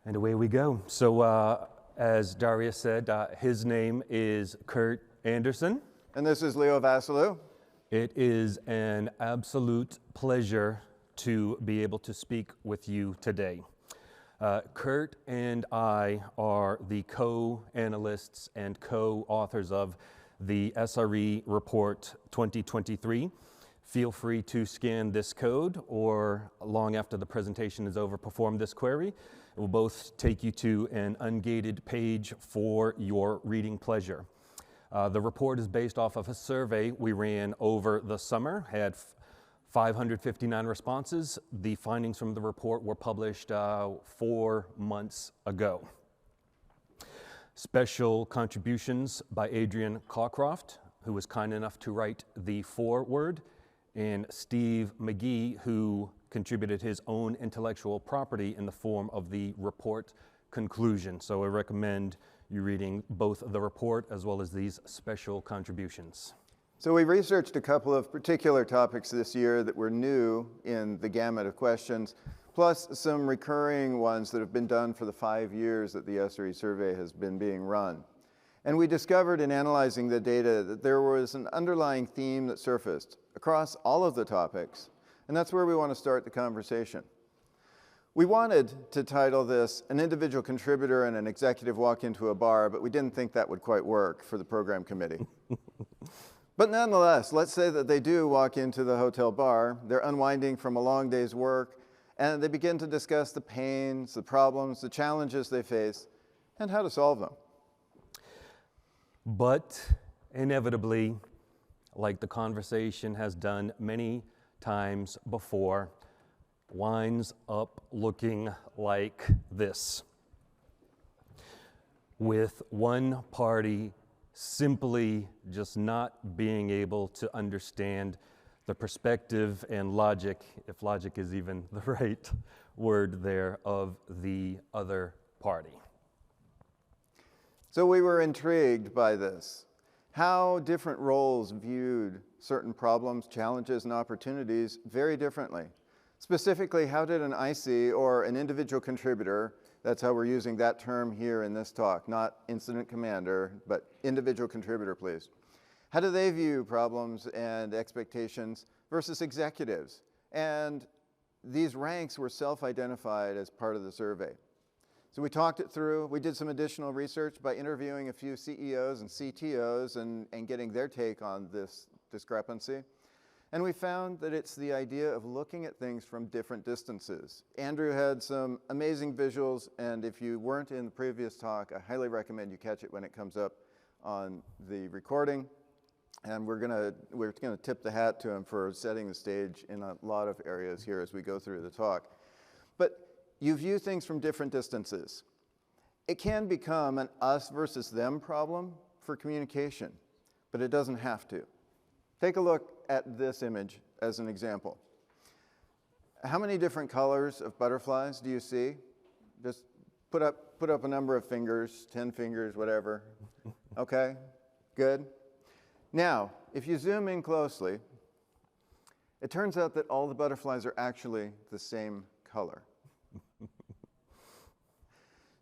And away we go. So as Darius said, his name is Kurt Andersen. And this is Leo Vasiliou. It is an absolute pleasure to be able to speak with you today. Kurt and I are the co-analysts and co-authors of the SRE Report 2023. Feel free to scan this code or long after the presentation is over, perform this query. It will both take you to an ungated page for your reading pleasure. The report is based off of a survey we ran over the summer, had 559 responses. The findings from the report were published 4 months ago. Special contributions by Adrian Cawcroft, who was kind enough to write the foreword, and Steve McGee, who contributed his own intellectual property in the form of the report conclusion. So I recommend you reading both the report as well as these special contributions. So we researched a couple of particular topics this year that were new in the gamut of questions, plus some recurring ones that have been done for the 5 years that the SRE survey has been being run. And we discovered in analyzing the data that there was an underlying theme that surfaced across all of the topics, and that's where we want to start the conversation. We wanted to title this "An Individual Contributor and an Executive Walk into a Bar," but we didn't think that would quite work for the program committee. But nonetheless, let's say that they do walk into the hotel bar, they're unwinding from a long day's work, and they begin to discuss the pains, the problems, the challenges they face, and how to solve them. But inevitably, like the conversation has done many times before, winds up looking like this, with one party simply just not being able to understand the perspective and logic, if logic is even the right word there, of the other party. So we were intrigued by this, how different roles viewed certain problems, challenges, and opportunities very differently. Specifically, how did an IC or an individual contributor, that's how we're using that term here in this talk, not incident commander, but individual contributor, please. How do they view problems and expectations versus executives? And these ranks were self-identified as part of the survey. So we talked it through. We did some additional research by interviewing a few CEOs and CTOs and getting their take on this discrepancy. And we found that it's the idea of looking at things from different distances. Andrew had some amazing visuals, and if you weren't in the previous talk, I highly recommend you catch it when it comes up on the recording. And we're gonna tip the hat to him for setting the stage in a lot of areas here as we go through the talk. But you view things from different distances. It can become an us versus them problem for communication, but it doesn't have to. Take a look at this image as an example. How many different colors of butterflies do you see? Just put up a number of fingers, 10 fingers, whatever. Okay, good. Now, if you zoom in closely, it turns out that all the butterflies are actually the same color.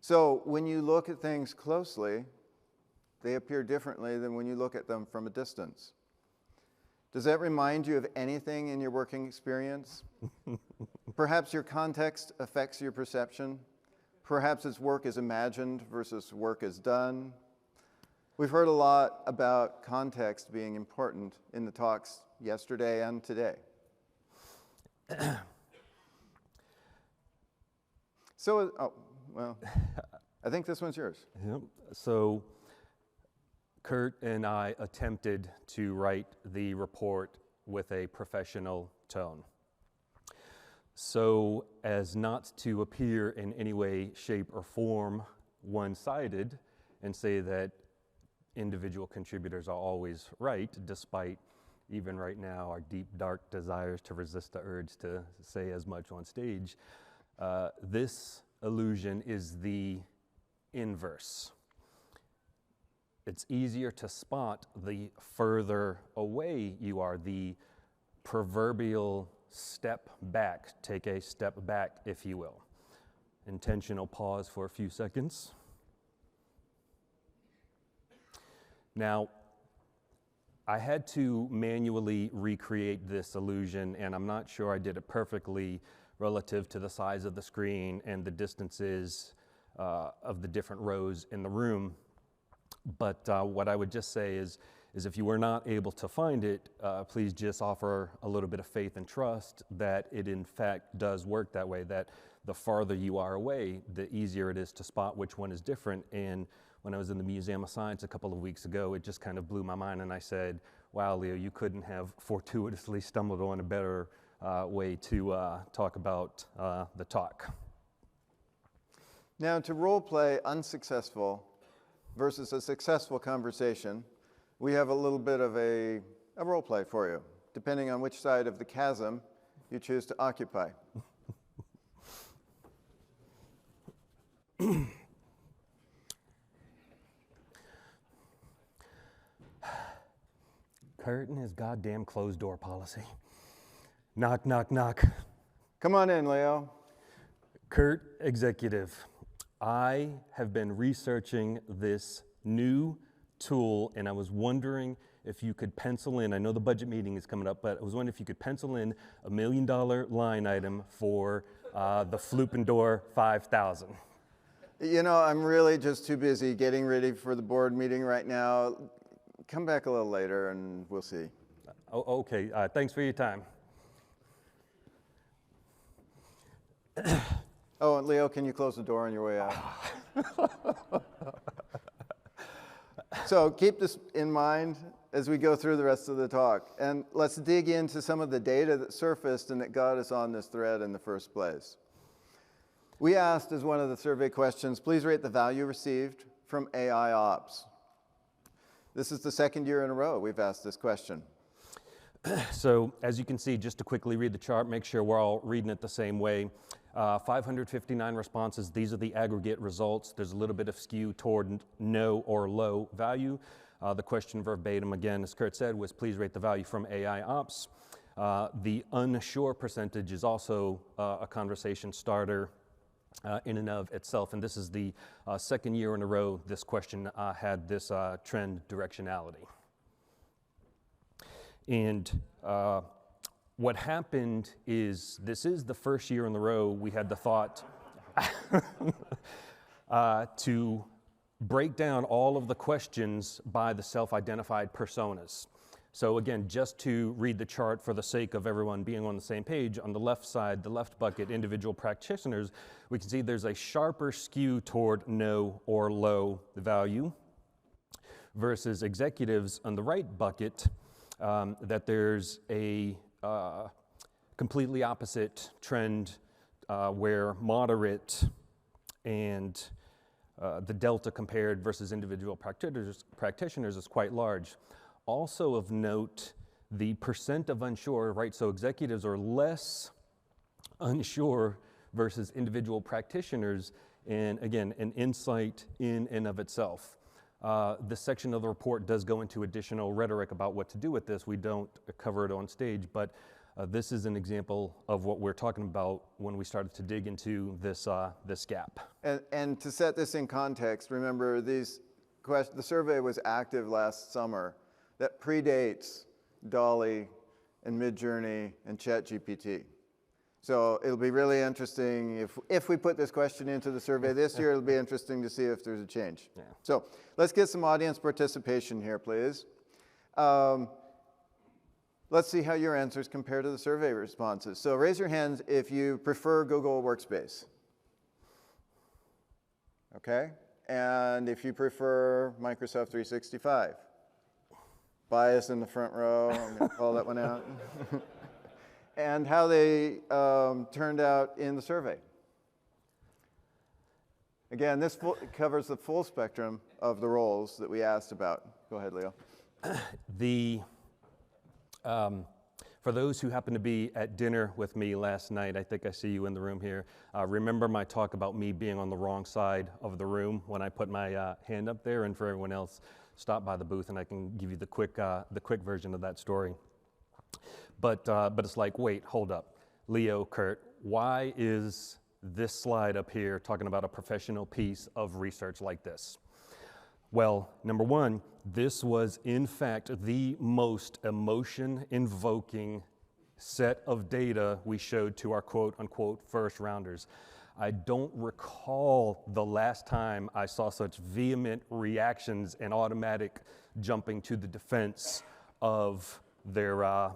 So when you look at things closely, they appear differently than when you look at them from a distance. Does that remind you of anything in your working experience? Perhaps your context affects your perception. Perhaps it's work is imagined versus work is done. We've heard a lot about context being important in the talks yesterday and today. I think this one's yours. Yep. So Kurt and I attempted to write the report with a professional tone, so as not to appear in any way, shape, or form one-sided and say that individual contributors are always right, despite even right now our deep, dark desires to resist the urge to say as much on stage. This illusion is the inverse. It's easier to spot the further away you are, the proverbial step back, take a step back, if you will. intentional pause for a few seconds. Now, I had to manually recreate this illusion, and I'm not sure I did it perfectly relative to the size of the screen and the distances of the different rows in the room. But what I would just say is if you were not able to find it, please just offer a little bit of faith and trust that it in fact does work that way, that the farther you are away, the easier it is to spot which one is different. And when I was in the Museum of Science a couple of weeks ago, it just kind of blew my mind, and I said, wow, Leo, you couldn't have fortuitously stumbled on a better way to talk about the talk. Now, to role play unsuccessful versus a successful conversation, we have a little bit of a role play for you, depending on which side of the chasm you choose to occupy. Kurt and his goddamn closed door policy. Knock, knock, knock. Come on in, Leo. Kurt, executive. I have been researching this new tool, and I was wondering if you could pencil in, I know the budget meeting is coming up, but I was wondering if you could pencil in $1 million line item for the Floopendor 5000. You know, I'm really just too busy getting ready for the board meeting right now. Come back a little later and we'll see. Oh, okay, thanks for your time. Oh, and Leo, can you close the door on your way out? So keep this in mind as we go through the rest of the talk. And let's dig into some of the data that surfaced and that got us on this thread in the first place. We asked as one of the survey questions, please rate the value received from AI ops. This is the second year in a row we've asked this question. So as you can see, just to quickly read the chart, make sure we're all reading it the same way. 559 responses, these are the aggregate results. There's a little bit of skew toward no or low value. The question verbatim, again, as Kurt said, was please rate the value from AI ops. The unsure percentage is also a conversation starter in and of itself, and this is the second year in a row this question had this trend directionality. And what happened is this is the first year in a row we had the thought to break down all of the questions by the self-identified personas. So again, just to read the chart for the sake of everyone being on the same page, on the left side, the left bucket, individual practitioners, we can see there's a sharper skew toward no or low value versus executives on the right bucket, that there's a completely opposite trend where moderate and the delta compared versus individual practitioners is quite large. Also of note, the percent of unsure, right? So executives are less unsure versus individual practitioners, and again, an insight in and of itself. This section of the report does go into additional rhetoric about what to do with this. We don't cover it on stage, but this is an example of what we're talking about when we started to dig into this, this gap. And to set this in context, remember the survey was active last summer. That predates Dolly and Midjourney and ChatGPT. So it'll be really interesting if we put this question into the survey this year, it'll be interesting to see if there's a change. Yeah. So let's get some audience participation here, please. Let's see how your answers compare to the survey responses. So raise your hands if you prefer Google Workspace. Okay? And if you prefer Microsoft 365. Bias in the front row, I'm going to call that one out. And how they turned out in the survey. Again, this covers the full spectrum of the roles that we asked about. Go ahead, Leo. For those who happened to be at dinner with me last night, I think I see you in the room here, remember my talk about me being on the wrong side of the room when I put my hand up there, and for everyone else, stop by the booth and I can give you the quick version of that story. But it's like, wait, hold up. Leo, Kurt, why is this slide up here talking about a professional piece of research like this? Well, number one, this was in fact the most emotion-invoking set of data we showed to our quote-unquote first rounders. I don't recall the last time I saw such vehement reactions and automatic jumping to the defense of their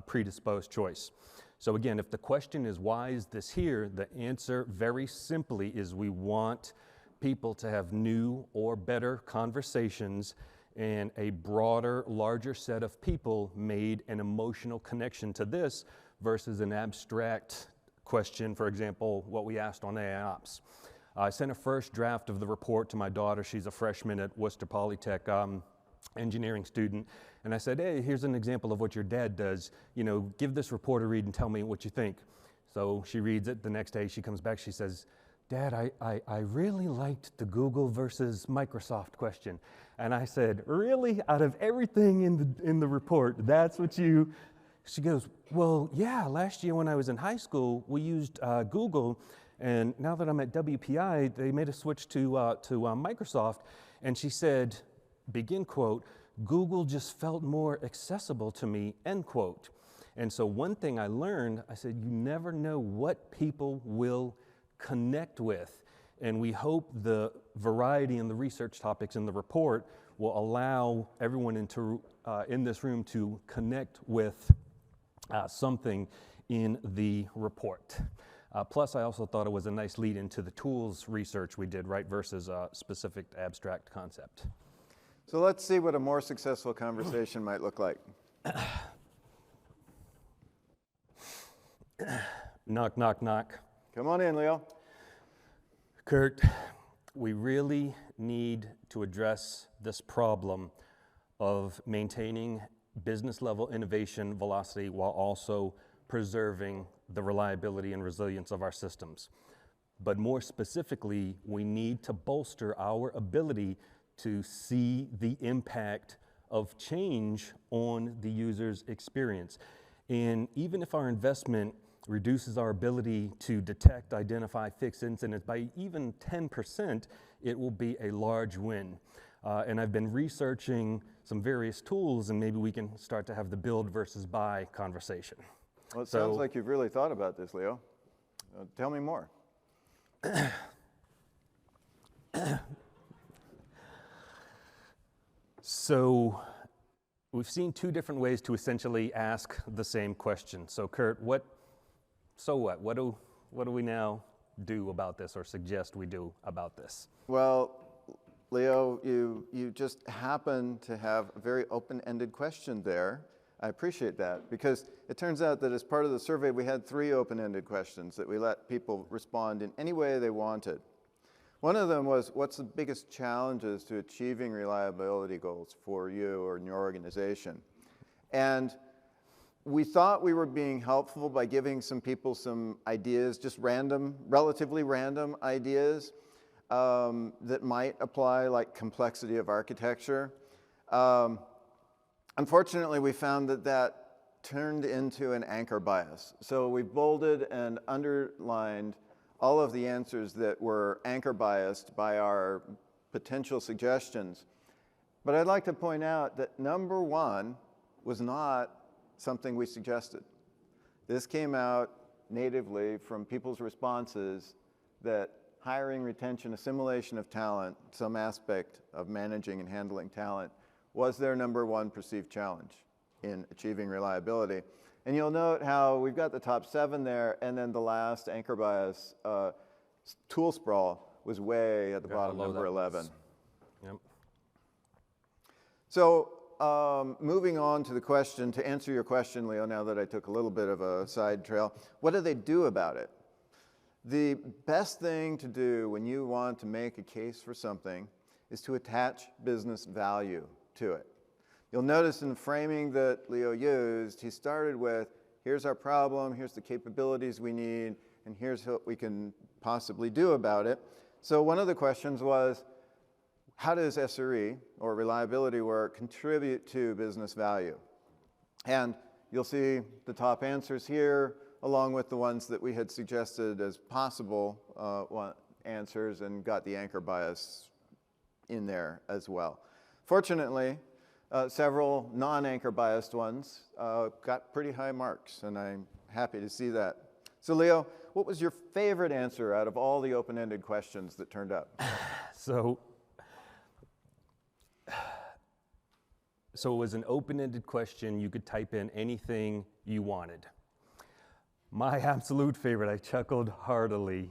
predisposed choice. So again, if the question is why is this here, the answer very simply is we want people to have new or better conversations, and a broader, larger set of people made an emotional connection to this versus an abstract question, for example, what we asked on AI Ops. I sent a first draft of the report to my daughter. She's a freshman at Worcester Polytech, engineering student. And I said, hey, here's an example of what your dad does. You know, give this report a read and tell me what you think. So she reads it. The next day she comes back, she says, Dad, I really liked the Google versus Microsoft question. And I said, really? Out of everything in the report, that's what you... She goes, well, yeah, last year when I was in high school, we used Google, and now that I'm at WPI, they made a switch to Microsoft. And she said, begin quote, Google just felt more accessible to me, end quote. And so one thing I learned, I said, you never know what people will connect with. And we hope the variety in the research topics in the report will allow everyone in this room to connect with something in the report. Plus, I also thought it was a nice lead into the tools research we did, right, versus a specific abstract concept. So let's see what a more successful conversation might look like. Knock, knock, knock. Come on in, Leo. Kurt, we really need to address this problem of maintaining business level innovation velocity while also preserving the reliability and resilience of our systems. But more specifically, we need to bolster our ability to see the impact of change on the user's experience. And even if our investment reduces our ability to detect, identify, fix incidents by even 10%, it will be a large win. And I've been researching some various tools, and maybe we can start to have the build versus buy conversation. Well, it sounds like you've really thought about this, Leo. Tell me more. So we've seen two different ways to essentially ask the same question. So Kurt, what do we now do about this, or suggest we do about this? Well, Leo, you just happen to have a very open-ended question there. I appreciate that, because it turns out that as part of the survey, we had 3 open-ended questions that we let people respond in any way they wanted. One of them was, what's the biggest challenges to achieving reliability goals for you or in your organization? And we thought we were being helpful by giving some people some ideas, just random, relatively random ideas that might apply, like complexity of architecture. Unfortunately, we found that turned into an anchor bias. So we bolded and underlined all of the answers that were anchor biased by our potential suggestions. But I'd like to point out that number 1 was not something we suggested. This came out natively from people's responses that hiring, retention, assimilation of talent, some aspect of managing and handling talent, was their number 1 perceived challenge in achieving reliability. And you'll note how we've got the top 7 there, and then the last anchor bias, tool sprawl, was way at the bottom, number 11. Yep. So moving on to the question, to answer your question, Leo, now that I took a little bit of a side trail, what do they do about it? The best thing to do when you want to make a case for something is to attach business value to it. You'll notice in the framing that Leo used, he started with, here's our problem, here's the capabilities we need, and here's what we can possibly do about it. So one of the questions was, how does SRE, or reliability work, contribute to business value? And you'll see the top answers here. along with the ones that we had suggested as possible answers, and got the anchor bias in there as well. Fortunately, several non-anchor biased ones got pretty high marks, and I'm happy to see that. So Leo, what was your favorite answer out of all the open-ended questions that turned up? So it was an open-ended question. You could type in anything you wanted. My absolute favorite, I chuckled heartily,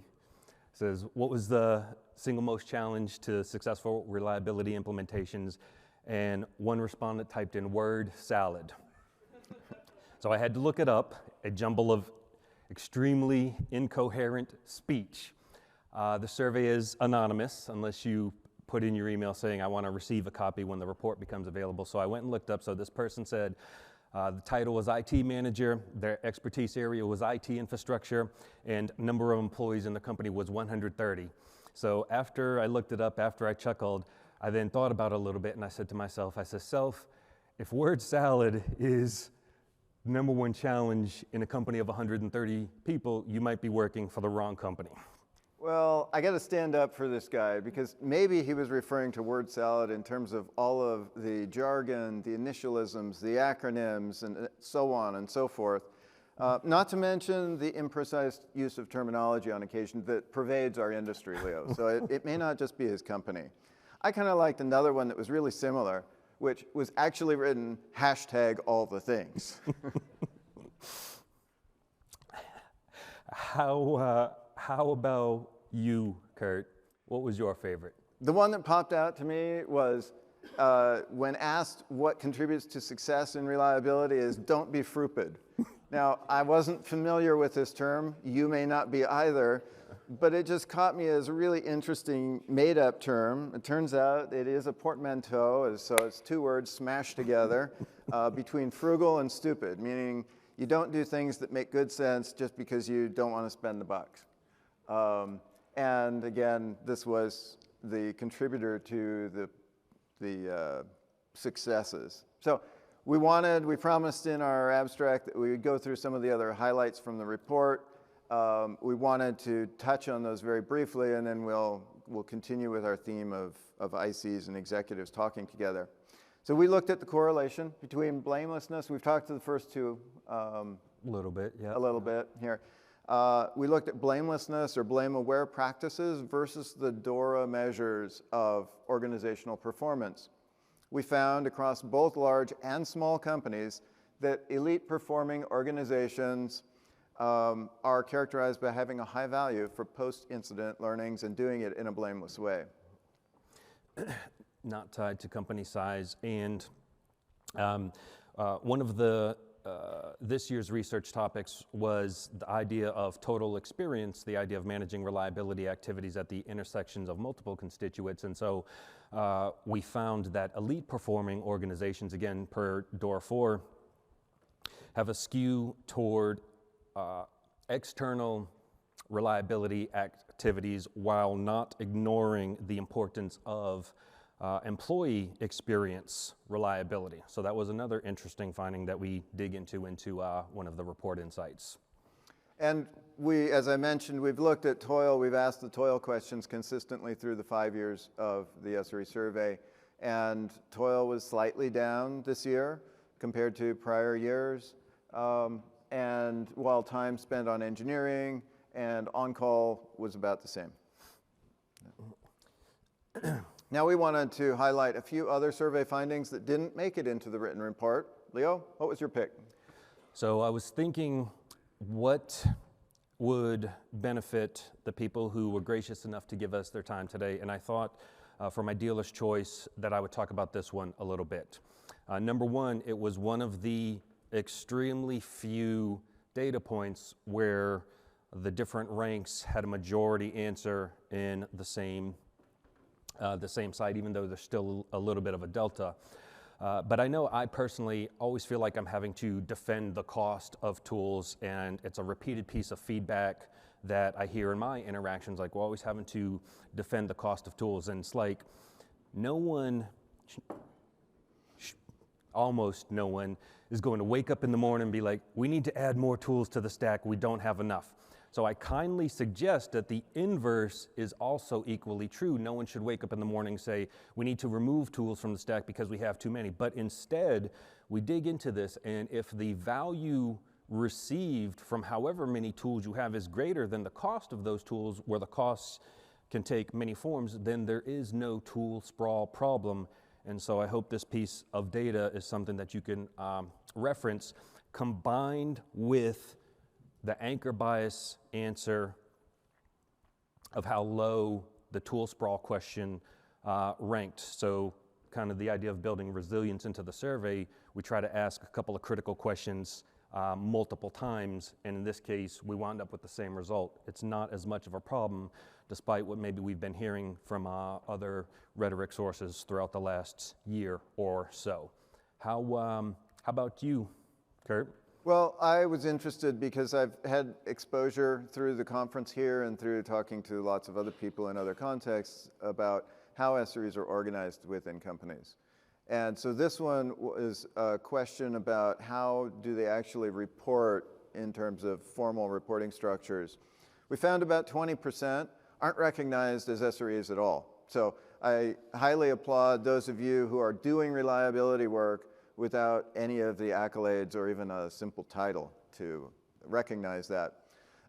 says, what was the single most challenge to successful reliability implementations? And one respondent typed in word salad. So I had to look it up, a jumble of extremely incoherent speech. The survey is anonymous unless you put in your email saying, I want to receive a copy when the report becomes available. So I went and looked up. So this person said the title was IT manager, their expertise area was IT infrastructure, and number of employees in the company was 130. So after I looked it up, after I chuckled, I then thought about it a little bit, and I said to myself, self, if word salad is number one challenge in a company of 130 people, you might be working for the wrong company. Well, I got to stand up for this guy, because maybe he was referring to word salad in terms of all of the jargon, the initialisms, the acronyms, and so on and so forth. Not to mention the imprecise use of terminology on occasion that pervades our industry, Leo. So it may not just be his company. I kind of liked another one that was really similar, which was actually written #allthethings. How about you, Kurt? What was your favorite? The one that popped out to me was when asked what contributes to success and reliability is don't be frupid. Now, I wasn't familiar with this term. You may not be either. But it just caught me as a really interesting made-up term. It turns out it is a portmanteau, so it's two words smashed together between frugal and stupid, meaning you don't do things that make good sense just because you don't want to spend the bucks. And again, this was the contributor to the successes. So we promised in our abstract that we would go through some of the other highlights from the report. We wanted to touch on those very briefly, and then we'll continue with our theme of ICs and executives talking together. So we looked at the correlation between blamelessness. We've talked to the first two a little bit, yeah. A little bit here. We looked at blamelessness or blame-aware practices versus the DORA measures of organizational performance. We found across both large and small companies that elite performing organizations are characterized by having a high value for post-incident learnings and doing it in a blameless way. Not tied to company size. And one of the this year's research topics was the idea of total experience, the idea of managing reliability activities at the intersections of multiple constituents. And so we found that elite performing organizations, again, per DORA 4, have a skew toward external reliability activities while not ignoring the importance of employee experience reliability. So that was another interesting finding that we dig into one of the report insights. And we, as I mentioned, we've looked at toil. We've asked the toil questions consistently through the 5 years of the SRE survey. And toil was slightly down this year compared to prior years. And while time spent on engineering and on-call was about the same. Now we wanted to highlight a few other survey findings that didn't make it into the written report. Leo, what was your pick? So I was thinking what would benefit the people who were gracious enough to give us their time today, and I thought for my dealer's choice that I would talk about this one a little bit. Number one, it was one of the extremely few data points where the different ranks had a majority answer in the same site, even though there's still a little bit of a delta. But I know I personally always feel like I'm having to defend the cost of tools, and it's a repeated piece of feedback that I hear in my interactions, like we're always having to defend the cost of tools. And it's like no one, almost no one, is going to wake up in the morning and be like, we need to add more tools to the stack, we don't have enough. So I kindly suggest that the inverse is also equally true. No one should wake up in the morning and say, we need to remove tools from the stack because we have too many. But instead, we dig into this, and if the value received from however many tools you have is greater than the cost of those tools, where the costs can take many forms, then there is no tool sprawl problem. And so I hope this piece of data is something that you can reference, combined with the anchor bias answer of how low the tool sprawl question ranked. So kind of the idea of building resilience into the survey, we try to ask a couple of critical questions multiple times, and in this case, we wound up with the same result. It's not as much of a problem, despite what maybe we've been hearing from other rhetoric sources throughout the last year or so. How about you, Kurt? Well, I was interested because I've had exposure through the conference here and through talking to lots of other people in other contexts about how SREs are organized within companies. And so this one was a question about how do they actually report in terms of formal reporting structures. We found about 20% aren't recognized as SREs at all. So I highly applaud those of you who are doing reliability work without any of the accolades or even a simple title to recognize that.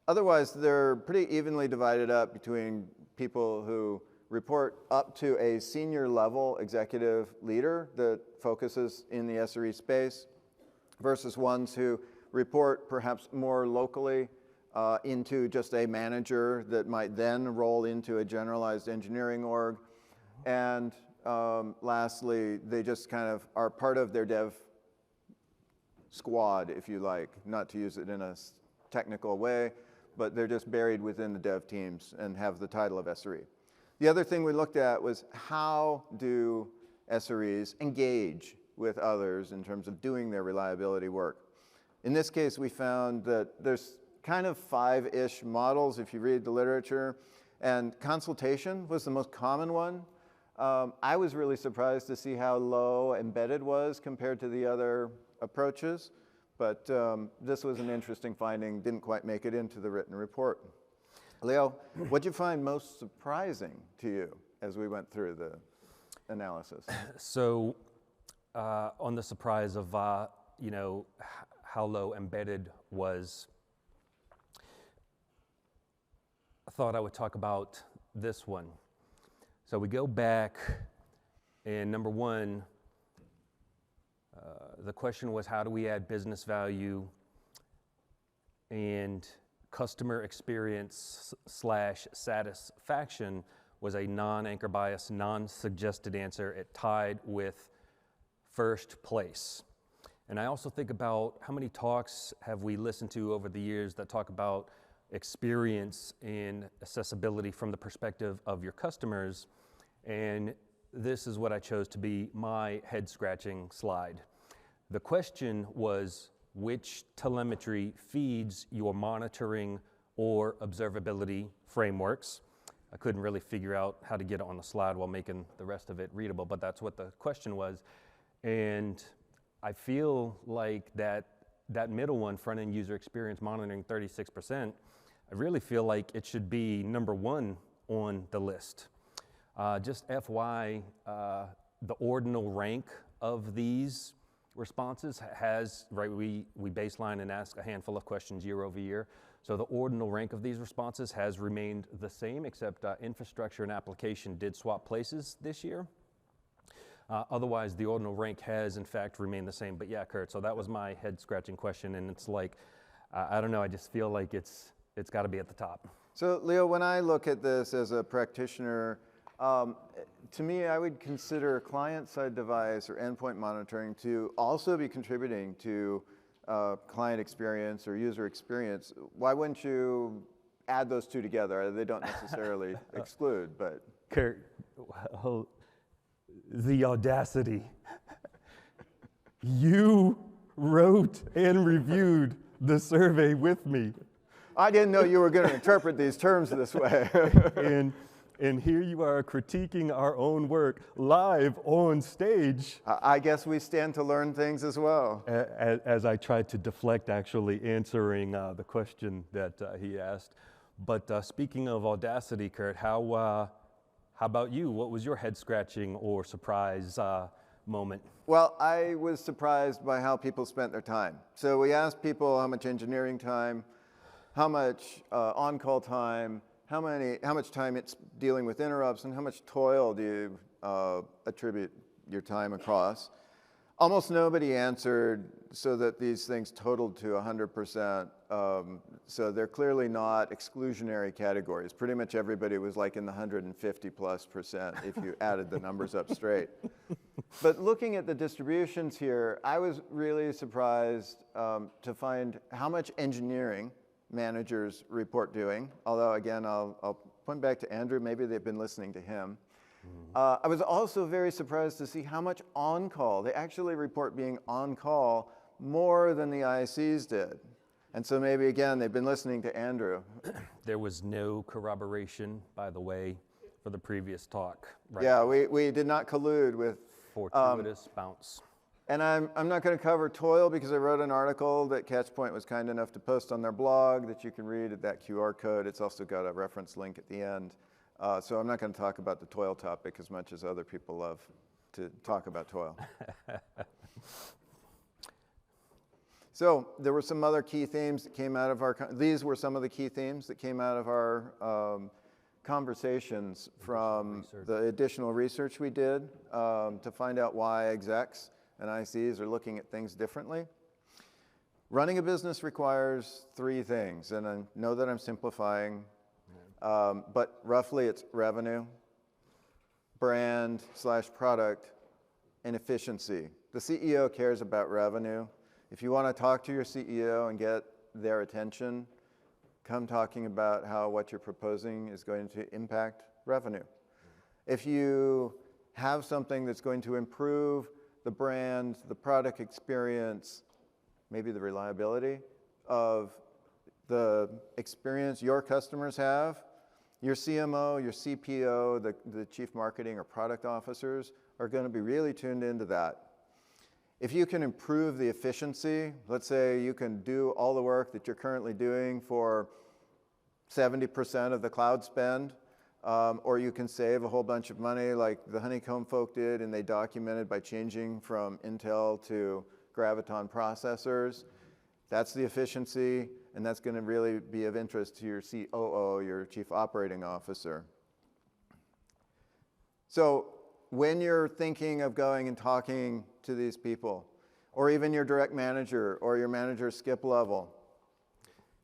Otherwise, they're pretty evenly divided up between people who report up to a senior level executive leader that focuses in the SRE space versus ones who report perhaps more locally into just a manager that might then roll into a generalized engineering org. And lastly, they just kind of are part of their dev squad, if you like, not to use it in a technical way, but they're just buried within the dev teams and have the title of SRE. The other thing we looked at was how do SREs engage with others in terms of doing their reliability work. In this case, we found that there's kind of 5-ish models if you read the literature, and consultation was the most common one. I was really surprised to see how low embedded was compared to the other approaches, but this was an interesting finding, didn't quite make it into the written report. Leo, what did you find most surprising to you as we went through the analysis? So on the surprise of you know, how low embedded was, I thought I would talk about this one. So we go back, and number one, the question was, how do we add business value? And customer experience / satisfaction was a non-anchor bias, non-suggested answer. It tied with first place. And I also think about how many talks have we listened to over the years that talk about experience and accessibility from the perspective of your customers. And this is what I chose to be my head-scratching slide. The question was, which telemetry feeds your monitoring or observability frameworks? I couldn't really figure out how to get it on the slide while making the rest of it readable, but that's what the question was. And I feel like that middle one, front-end user experience monitoring, 36%, I really feel like it should be number one on the list. Just FY, the ordinal rank of these responses has, right, we baseline and ask a handful of questions year over year. So the ordinal rank of these responses has remained the same, except infrastructure and application did swap places this year. Otherwise, the ordinal rank has, in fact, remained the same. But yeah, Kurt, so that was my head-scratching question, and it's like, I don't know, I just feel like it's got to be at the top. So, Leo, when I look at this as a practitioner, to me, I would consider client-side device or endpoint monitoring to also be contributing to client experience or user experience. Why wouldn't you add those two together? They don't necessarily exclude, but. Kurt, the audacity. You wrote and reviewed the survey with me. I didn't know you were going to interpret these terms this way. And And here you are critiquing our own work live on stage. I guess we stand to learn things as well. As I tried to deflect actually answering the question that he asked. But speaking of audacity, Kurt, how about you? What was your head-scratching or surprise moment? Well, I was surprised by how people spent their time. So we asked people how much engineering time, how much on-call time, how much time it's dealing with interrupts, and how much toil do you attribute your time across. Almost nobody answered so that these things totaled to 100%. So they're clearly not exclusionary categories. Pretty much everybody was like in the 150+% if you added the numbers up straight. But looking at the distributions here, I was really surprised to find how much engineering managers report doing. Although again, I'll point back to Andrew, maybe they've been listening to him. I was also very surprised to see how much on-call. They actually report being on-call more than the ICs did. And so maybe, again, they've been listening to Andrew. There was no corroboration, by the way, for the previous talk. Right? Yeah, we did not collude with... Fortuitous bounce. And I'm not going to cover toil because I wrote an article that Catchpoint was kind enough to post on their blog that you can read at that QR code. It's also got a reference link at the end. So I'm not going to talk about the toil topic as much as other people love to talk about toil. So there were some other key themes that came out of these were some of the key themes that came out of our conversations from the additional research we did to find out why execs and ICs are looking at things differently. Running a business requires 3 things, and I know that I'm simplifying. But roughly it's revenue, brand/product, and efficiency. The CEO cares about revenue. If you want to talk to your CEO and get their attention, come talking about how what you're proposing is going to impact revenue. If you have something that's going to improve the brand, the product experience, maybe the reliability of the experience your customers have, your CMO, your CPO, the chief marketing or product officers are going to be really tuned into that. If you can improve the efficiency, let's say you can do all the work that you're currently doing for 70% of the cloud spend, or you can save a whole bunch of money like the Honeycomb folk did, and they documented by changing from Intel to Graviton processors. That's the efficiency, and that's going to really be of interest to your COO, your Chief Operating Officer. So when you're thinking of going and talking to these people, or even your direct manager or your manager skip level,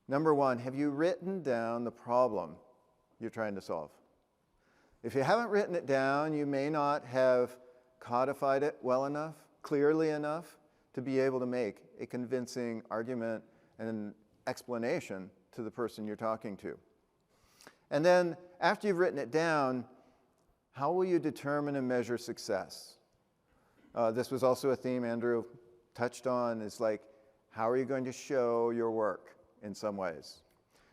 number 1, have you written down the problem you're trying to solve? If you haven't written it down, you may not have codified it well enough, clearly enough, to be able to make a convincing argument and an explanation to the person you're talking to. And then after you've written it down, how will you determine and measure success? This was also a theme Andrew touched on, is like, how are you going to show your work in some ways?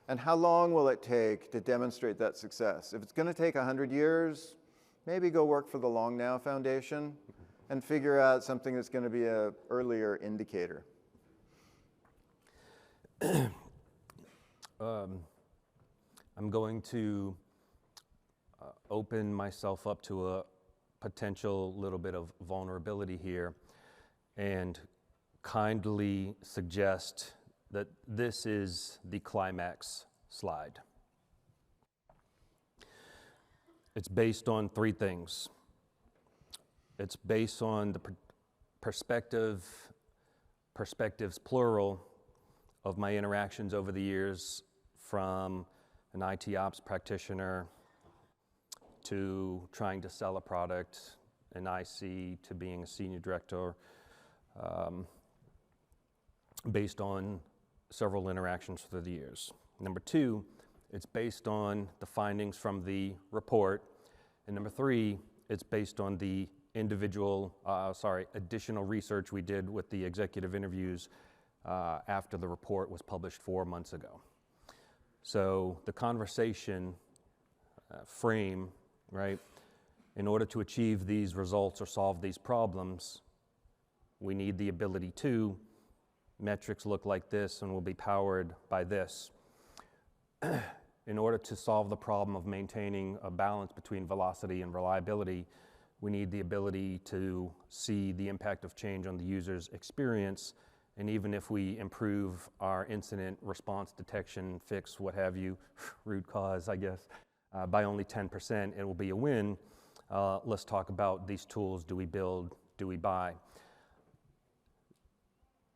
And how long will it take to demonstrate that success? If it's going to take 100 years, maybe go work for the Long Now Foundation and figure out something that's going to be an earlier indicator. I'm going to open myself up to a potential little bit of vulnerability here and kindly suggest that this is the climax slide. It's based on 3 things. It's based on the perspectives plural of my interactions over the years, from an IT ops practitioner to trying to sell a product, an IC to being a senior director, based on several interactions through the years. Number 2, it's based on the findings from the report. And number 3, it's based on the additional research we did with the executive interviews after the report was published 4 months ago. So the conversation frame, right? In order to achieve these results or solve these problems, we need the ability to. Metrics look like this and will be powered by this. In order to solve the problem of maintaining a balance between velocity and reliability, we need the ability to see the impact of change on the user's experience. And even if we improve our incident response detection, fix, what have you, root cause, I guess, by only 10%, it will be a win. Let's talk about these tools. Do we build? Do we buy?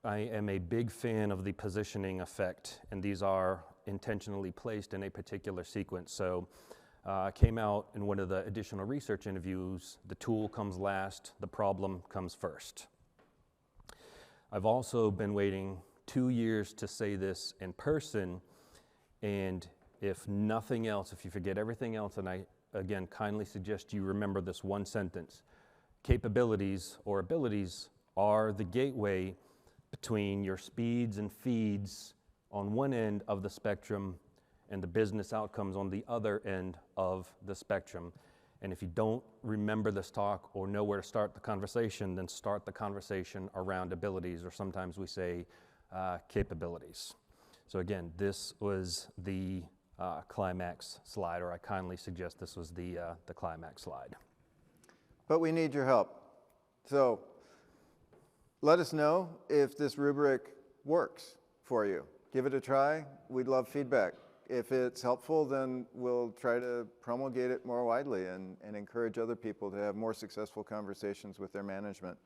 I am a big fan of the positioning effect, and these are intentionally placed in a particular sequence. So I came out in one of the additional research interviews, the tool comes last, the problem comes first. I've also been waiting 2 years to say this in person, and if nothing else, if you forget everything else, and I, again, kindly suggest you remember this one sentence, capabilities or abilities are the gateway between your speeds and feeds on one end of the spectrum and the business outcomes on the other end of the spectrum. And if you don't remember this talk or know where to start the conversation, then start the conversation around abilities, or sometimes we say capabilities. So again, this was the climax slide, or I kindly suggest this was the climax slide. But we need your help. So let us know if this rubric works for you. Give it a try. We'd love feedback. If it's helpful, then we'll try to promulgate it more widely and encourage other people to have more successful conversations with their management.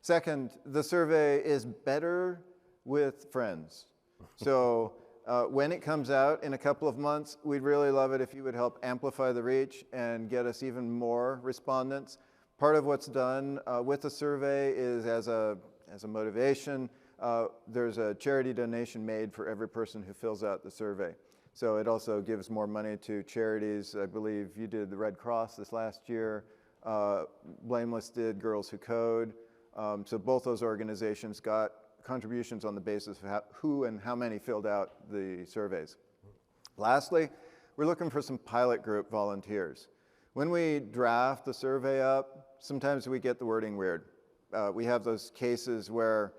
Second, the survey is better with friends. So when it comes out in a couple of months, we'd really love it if you would help amplify the reach and get us even more respondents. Part of what's done with the survey is as a motivation, there's a charity donation made for every person who fills out the survey. So it also gives more money to charities. I believe you did the Red Cross this last year. Blameless did Girls Who Code. So both those organizations got contributions on the basis of who and how many filled out the surveys. Lastly, we're looking for some pilot group volunteers. When we draft the survey up, sometimes we get the wording weird. We have those cases where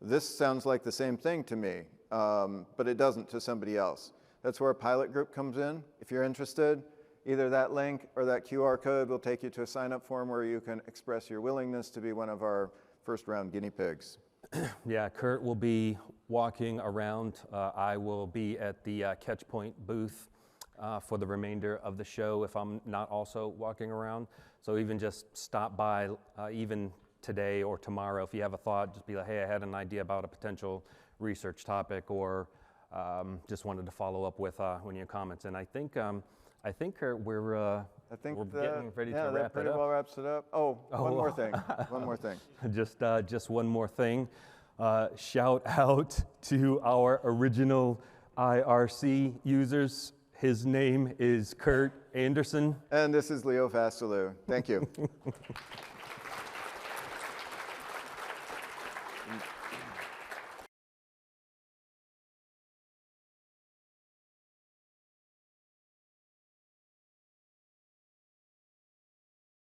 this sounds like the same thing to me, but it doesn't to somebody else. That's where a pilot group comes in. If you're interested, either that link or that QR code will take you to a sign-up form where you can express your willingness to be one of our first-round guinea pigs. Yeah, Kurt will be walking around. I will be at the Catchpoint booth for the remainder of the show if I'm not also walking around. So even just stop by even today or tomorrow. If you have a thought, just be like, hey, I had an idea about a potential research topic, or just wanted to follow up with one of your comments. And I think Kurt, we're getting ready to wrap it up. That pretty well wraps it up. One more thing. One more thing. Just one more thing. Shout out to our original IRC users. His name is Kurt Andersen. And this is Leo Vasiliou. Thank you.